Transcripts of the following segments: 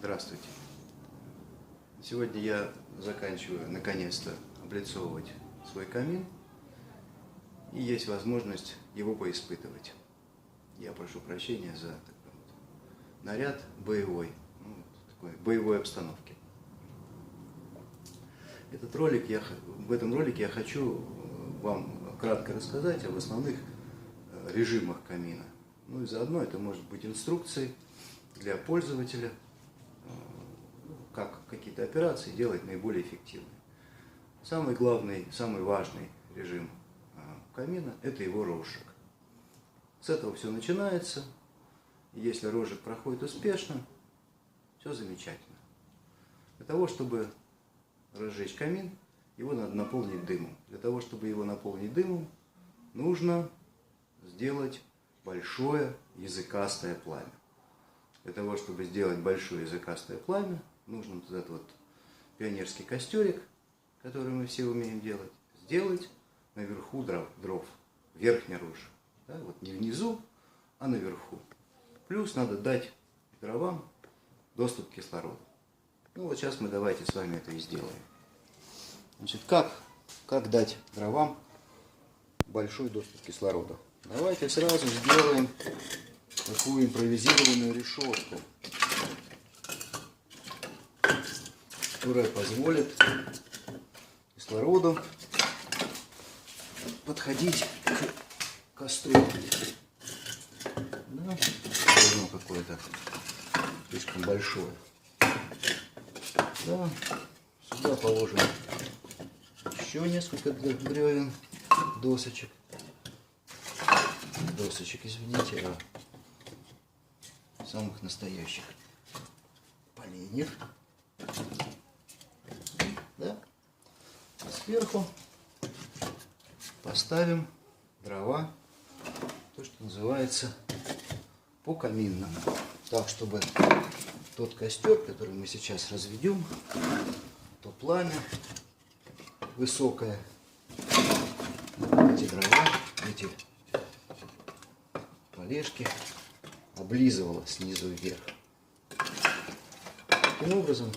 Здравствуйте! Сегодня я заканчиваю наконец-то облицовывать свой камин, и есть возможность его поиспытывать. Я прошу прощения за такой вот наряд боевой, такой боевой обстановки. В этом ролике я хочу вам кратко рассказать об основных режимах камина. Ну и заодно это может быть инструкцией для пользователя, как какие-то операции делать наиболее эффективными. Самый главный, самый важный режим камина – это его розжиг. С этого все начинается. Если розжиг проходит успешно, все замечательно. Для того, чтобы разжечь камин, его надо наполнить дымом. Для того, чтобы его наполнить дымом, нужно сделать большое языкастое пламя. Для того, чтобы сделать большое языкастое пламя, нужно вот этот вот пионерский костерик, который мы все умеем делать, сделать наверху дров, верхний розжиг. Да, вот не внизу, а наверху. Плюс надо дать дровам доступ к кислороду. Ну вот сейчас мы давайте с вами это и сделаем. Значит, как дать дровам большой доступ к кислороду? Давайте сразу сделаем такую импровизированную решетку, которая позволит кислороду подходить к костру. Да, оно какое-то слишком большое. Да, сюда положим еще несколько бревен, досочек, извините, самых настоящих поленьев. Да? А сверху поставим дрова, то, что называется по-каминному. Так, чтобы тот костер, который мы сейчас разведем, то пламя высокое, эти дрова, эти полежки облизывало снизу вверх. Таким образом,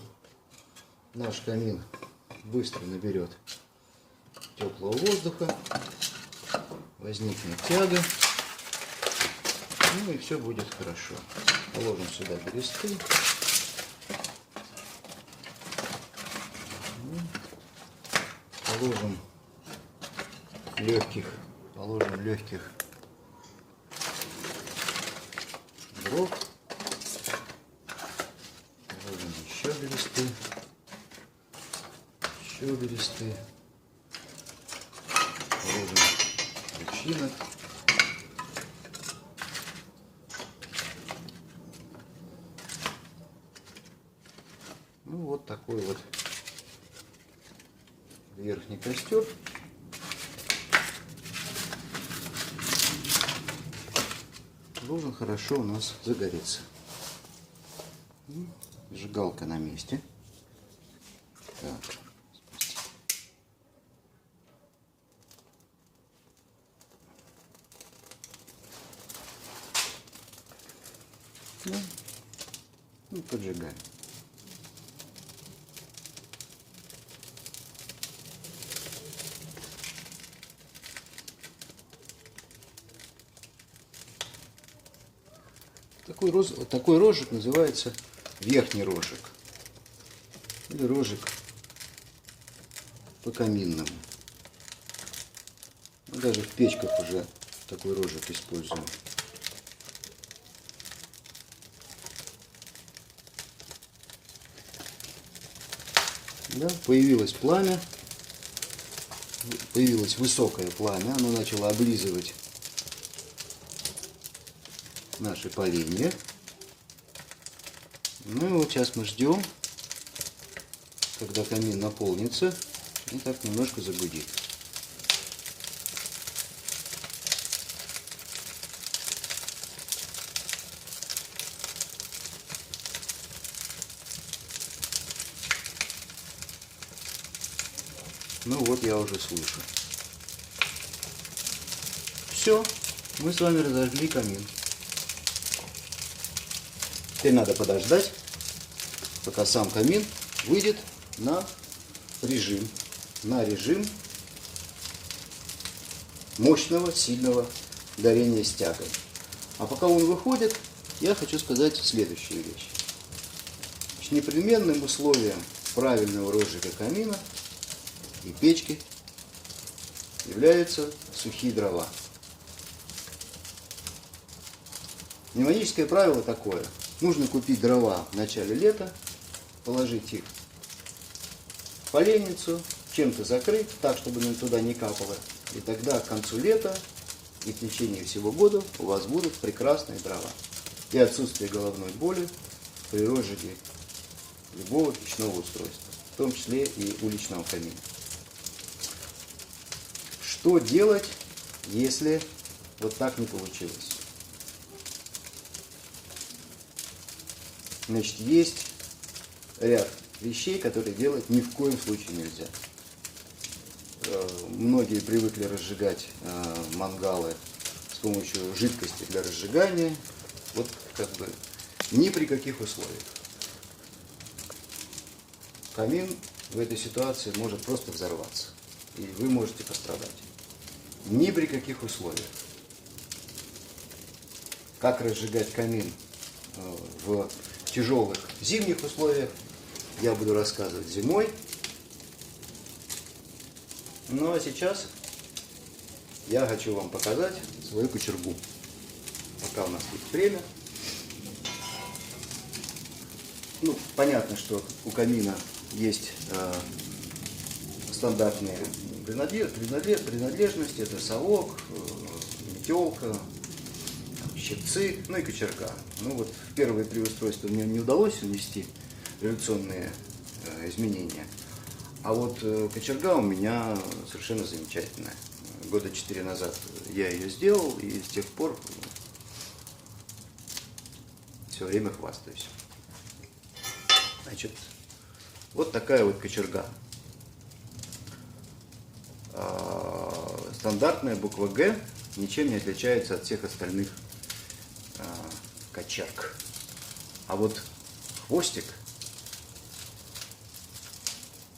наш камин быстро наберет теплого воздуха, возникнет тяга, ну и все будет хорошо. Положим сюда бересты. Положим легких дров. Положим еще бересты. Положим личинок. Ну вот такой вот верхний костер. Должен хорошо у нас загореться. Зажигалка на месте. Так. Да. Ну, поджигаем. Такой розжиг называется верхний розжиг. Или розжиг по-каминному. Мы даже в печках уже такой розжиг используем. Да, появилось пламя, появилось высокое пламя, оно начало облизывать наши поленья. Ну и вот сейчас мы ждем, когда камин наполнится и так немножко загудит. Ну вот я уже слышу. Все, мы с вами разожгли камин. Теперь надо подождать, пока сам камин выйдет на режим мощного, сильного горения стягой. А пока он выходит, я хочу сказать следующую вещь. Непременным условием правильного розжига камина и печки являются сухие дрова. Мнемоническое правило такое. Нужно купить дрова в начале лета, положить их в поленницу, чем-то закрыть, так, чтобы туда не капало. И тогда к концу лета и в течение всего года у вас будут прекрасные дрова. И отсутствие головной боли при розжиге любого печного устройства, в том числе и уличного камина. Что делать, если вот так не получилось? Значит, есть ряд вещей, которые делать ни в коем случае нельзя. Многие привыкли разжигать мангалы с помощью жидкости для разжигания. Вот как бы ни при каких условиях. Камин в этой ситуации может просто взорваться, и вы можете пострадать. Ни при каких условиях. Как разжигать камин в тяжелых зимних условиях, я буду рассказывать зимой. Ну а сейчас я хочу вам показать свою кочергу. Пока у нас есть время. Ну, понятно, что у камина есть стандартные принадлежности. Это совок, метелка, щипцы, ну и кочерга. Ну вот в первые три устройства мне не удалось внести революционные изменения. А вот кочерга у меня совершенно замечательная. Года 4 назад я ее сделал, и с тех пор все время хвастаюсь. Значит, вот такая вот кочерга. Стандартная буква Г ничем не отличается от всех остальных кочерг. А вот хвостик,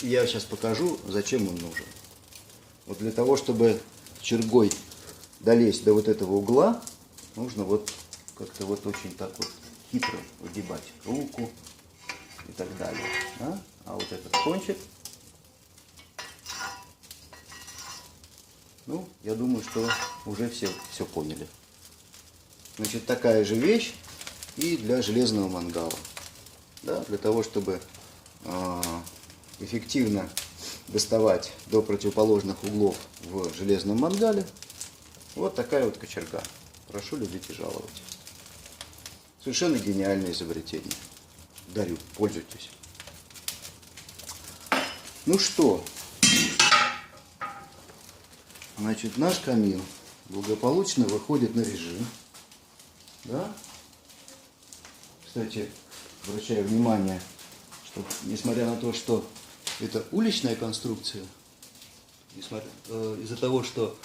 я сейчас покажу, зачем он нужен. Вот для того, чтобы кочергой долезть до вот этого угла, нужно вот как-то вот очень так вот хитро выгибать руку и так далее. Да? А вот этот кончик, ну, я думаю, что уже все поняли. Значит, такая же вещь и для железного мангала. Да? Для того, чтобы эффективно доставать до противоположных углов в железном мангале, вот такая вот кочерга. Прошу любить и жаловать. Совершенно гениальное изобретение. Дарю, пользуйтесь. Ну что, значит, наш камин благополучно выходит на режим. Да? Кстати, обращаю внимание, что несмотря на то, что это уличная конструкция, из-за того, что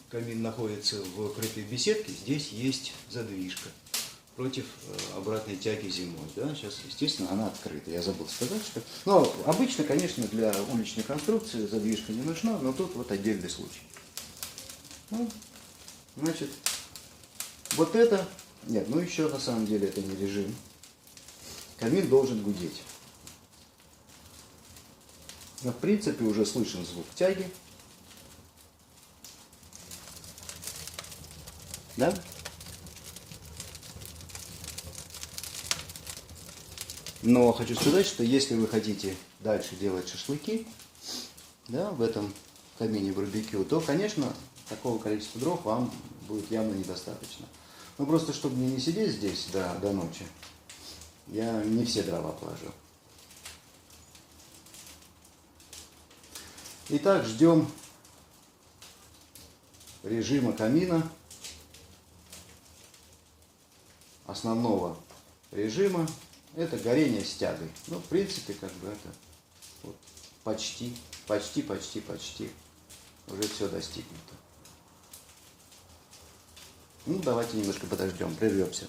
камин находится в крытой беседке, здесь есть задвижка против обратной тяги зимой. Да? Сейчас, естественно, она открыта. Я забыл сказать, что... Но обычно, конечно, для уличной конструкции задвижка не нужна, но тут вот отдельный случай. Ну, значит, вот это... Нет, ну еще на самом деле это не режим. Камин должен гудеть. Но в принципе уже слышен звук тяги. Да? Но хочу сказать, что если вы хотите дальше делать шашлыки, да, в этом камине барбекю, то, конечно, такого количества дров вам будет явно недостаточно. Но просто, чтобы мне не сидеть здесь до ночи, я не все дрова положу. Итак, ждем режима камина, основного режима. Это горение с тягой. Ну, в принципе, как бы это вот почти уже все достигнуто. Ну, давайте немножко подождем, прервемся.